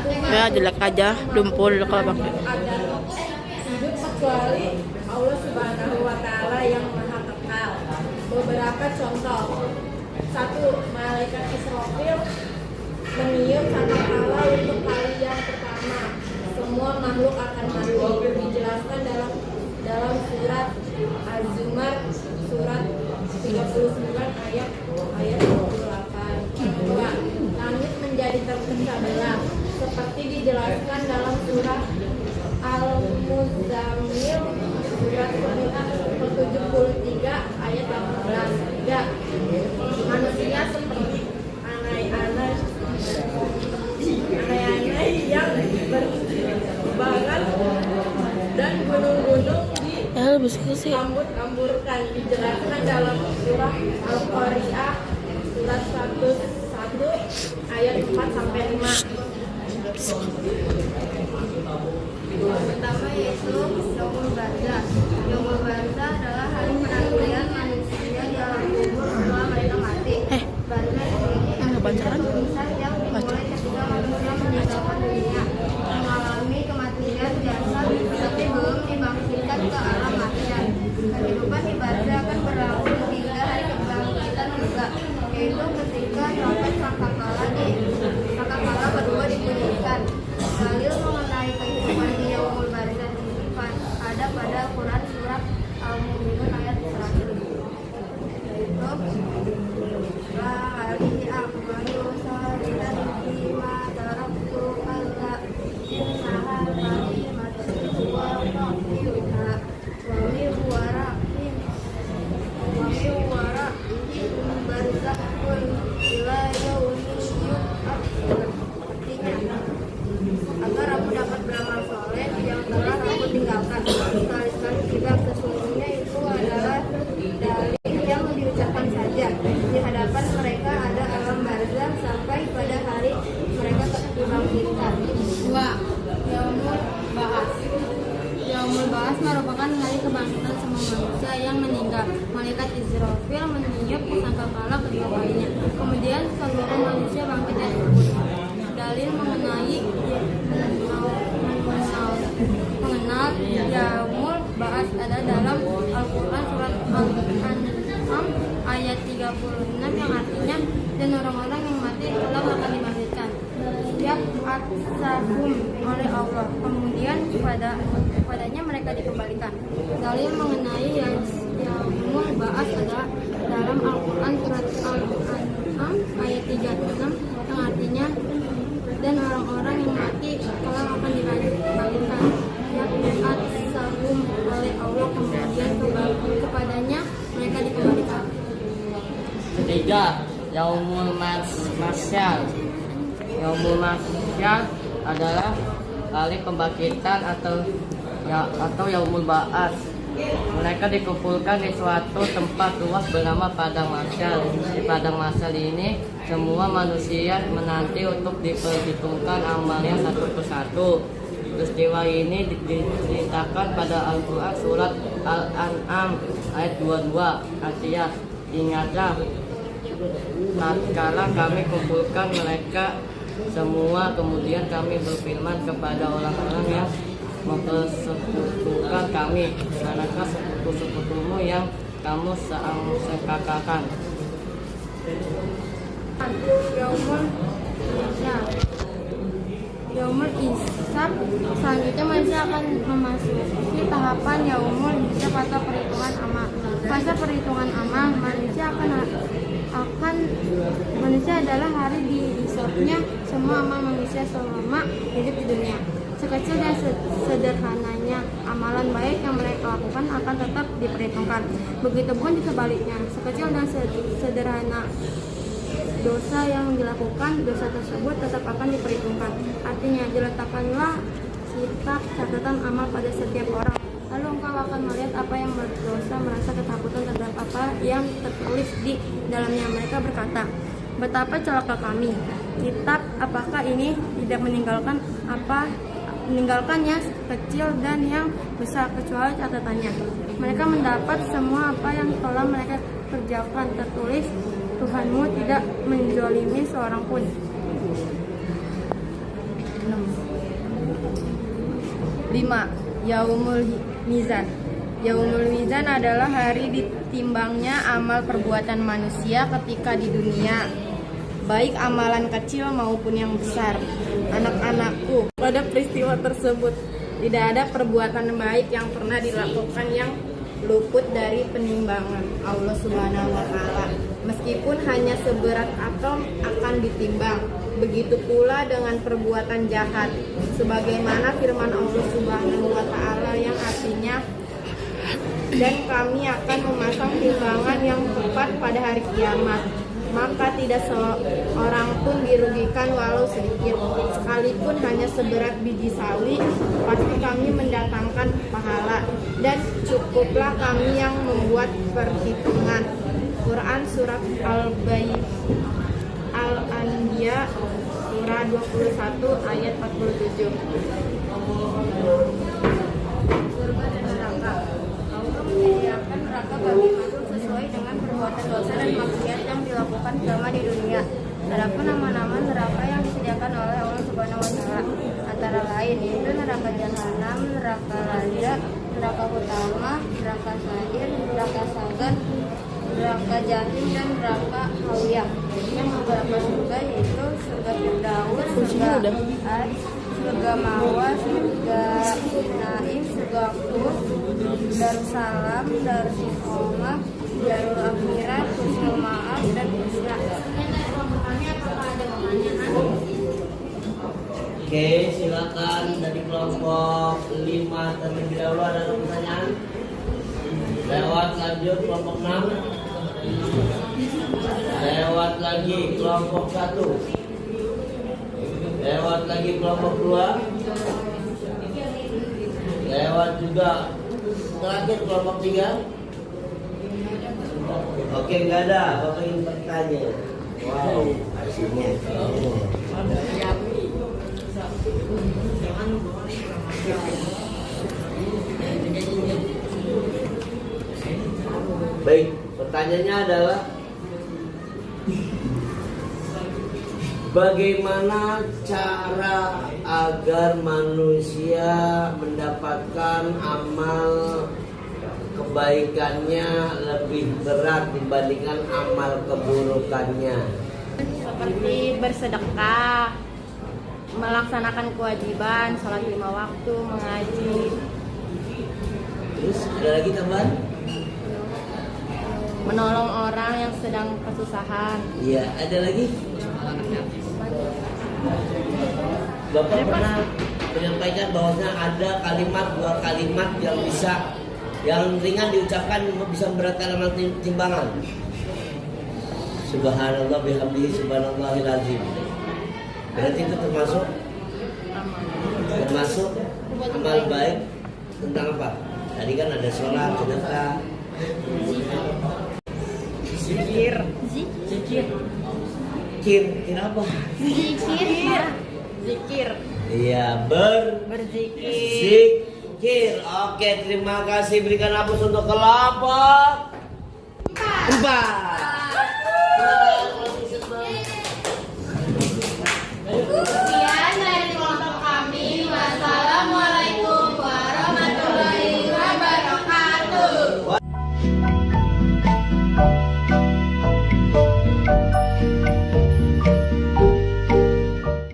Ya jelek aja, dumpul kalau pakai. agar hidup kecuali Allah Subhanahu wa Ta'ala yang Maha Kekal. Beberapa contoh: 1. Malaikat Israfil meniup sangkakala untuk kali yang pertama. Semua makhluk akan mati. Dijelaskan dalam surat Az-Zumar surat 39 ayat 28. 2. Langit menjadi terpecah belah seperti dijelaskan dalam surat Al-Muzammil surat 73 ayat 18. 3. Manusia seperti anai-anai yang berbangan dan gunung-gunung di rambut-ramburkan. Dijelaskan dalam surah Al-Qari'ah surat 1 ayat 4-5. Pertama yaitu Yaumul Barzah. Yaumul Barzah adalah hari penantian manusia di alam kubur setelah mereka mati. Barzah ini kisah yang dimulai ketika manusia meninggalkan dunia, mengalami kematian biasa tapi belum dibangkitkan ke alam mahsyar. Kehidupan di Barzah akan berlangsung hingga hari kebangkitan juga, yaitu ketika trompet sangkakala kedua dibunyikan. Dalil mengenai kehidupan di Yaumul Barzah ini ada pada Al-Quran surat Al-Mu'minun ayat 100, yaitu la alihi akbaru salidan bima taraktu alla innaha kalimatun wa qafiluha wa min wara'ihim barzakhun ila yaumil yub'atsun. Artinya, agar aku dapat beramal soleh yang telah aku tinggalkan. Sekali-sekali tidak, sesungguhnya itu adalah dalil yang diucapkan saja. Di hadapan mereka ada alam barzah sampai pada hari mereka dibangkitkan. 2. Yaumul Ba'ats. Yaumul Ba'ats merupakan hari kebangkitan semua manusia yang meninggal. Malaikat Israfil meniup sangkakala kedua kalinya. Kemudian seluruh manusia bangkit dari kubur. Dalil mengenal Yaumul Ba'ats ada dalam Al-Quran surat Al-An'am ayat 36 yang artinya, dan orang-orang yang mati telah akan dibangkitkan yaksahum oleh Allah, kemudian kepadanya mereka dikembalikan. Dalil mengenai Yaumul Ba'ats ada dalam Al-Quran surat Al-An'am ayat 36 yang artinya, dan orang-orang yang mati telah akan dibangkitkan yaksahum oleh Allah, kemudian kepadanya mereka dikembalikan. 3. Yaumul Mahsyar. Yaumul Mahsyar adalah hari pembangkitan atau Yaumul Ba'ats. Mereka dikumpulkan di suatu tempat luas bernama Padang Mahsyar. Di Padang Mahsyar ini semua manusia menanti untuk diperhitungkan amalnya satu persatu. Peristiwa ini diceritakan pada Al-Quran surat Al-An'am ayat 22. Artinya, ingatlah tatkala kami kumpulkan mereka semua, kemudian kami berfirman kepada orang-orang yang mempersekutukan kami, manakah sekutu-sekutumu yang kamu sangkakan. Yaumul Hisab. Selanjutnya manusia akan memasuki tahapan Yaumul Hisab atau perhitungan amal. Fase perhitungan amal manusia adalah hari dihisabnya semua amal manusia selama hidup di dunia. Sekecil dan sederhananya amalan baik yang mereka lakukan akan tetap diperhitungkan. Begitupun di sebaliknya, sekecil dan sederhana dosa yang dilakukan, dosa tersebut tetap akan diperhitungkan. Artinya, diletakkanlah kitab catatan amal pada setiap orang. Lalu engkau akan melihat apa yang berdosa merasa ketakutan terhadap apa yang tertulis di dalamnya. Mereka berkata, betapa celaka kami. Kitab apakah ini tidak meninggalkan yang kecil dan yang besar kecuali catatannya. Mereka mendapat semua apa yang telah mereka kerjakan tertulis. Tuhanmu tidak menzalimi seorang pun. 6. 5. Yaumul Mizan. Yaumul Mizan adalah hari ditimbangnya amal perbuatan manusia ketika di dunia, baik amalan kecil maupun yang besar. Anak-anakku, pada peristiwa tersebut tidak ada perbuatan baik yang pernah dilakukan yang luput dari penimbangan Allah Subhanahu wa Ta'ala, meskipun hanya seberat atom akan ditimbang. Begitu pula dengan perbuatan jahat, sebagaimana firman Allah Subhanahu wa Ta'ala yang artinya, dan kami akan memasang timbangan yang tepat pada hari kiamat, maka tidak seorang pun dirugikan walau sedikit, sekalipun hanya seberat biji sawi, pasti kami mendatangkan pahala, dan cukuplah kami yang membuat perhitungan. Quran Surat Al-Anbiya Surah 21 ayat 47. Surga dan neraka. Allah menyediakan neraka bagi makhluk sesuai dengan perbuatan dosa dan maksiat yang dilakukan selama di dunia. Adapun nama-nama neraka yang disediakan oleh Allah Subhanahu wa Ta'ala antara lain yaitu neraka jahanam, neraka lada, neraka utama, neraka sa'ir, neraka sagan, neraka jahim, dan neraka hawiyah. Yang beberapa surga yaitu surga Firdaus, surga Ad, surga Mawa, surga Naim, surga Khuld, Darussalam, Darussalam, Darul Akhirat, Husnul Ma'ab, dan Husna. Oke, silakan dari kelompok 5 terlebih dahulu ada pertanyaan. Lewat lanjut kelompok 6. Lewat lagi kelompok 1. Lewat lagi kelompok 2. Lewat juga terakhir kelompok 3. Oke, nggak ada. Bapak ingin bertanya. Wow, hasilnya. Baik, pertanyaannya adalah bagaimana cara agar manusia mendapatkan amal kebaikannya lebih berat dibandingkan amal keburukannya? Seperti bersedekah, melaksanakan kewajiban, sholat 5 waktu, mengaji. Terus ada lagi tambahan? Menolong orang yang sedang kesusahan. Iya, ada lagi? Bapak pernah menyampaikan bahwasanya ada dua kalimat yang bisa, yang ringan diucapkan bisa memberatkan amal timbangan. Subhanallah bihamdihi subhanallahil azim. Berarti itu termasuk amal baik tentang apa? Tadi kan ada sholat, sedekah, zikir. Zikir apa? Zikir. Iya, Berzikir. Zikir. Oke, terima kasih. Berikan aplaus untuk kelompok 4.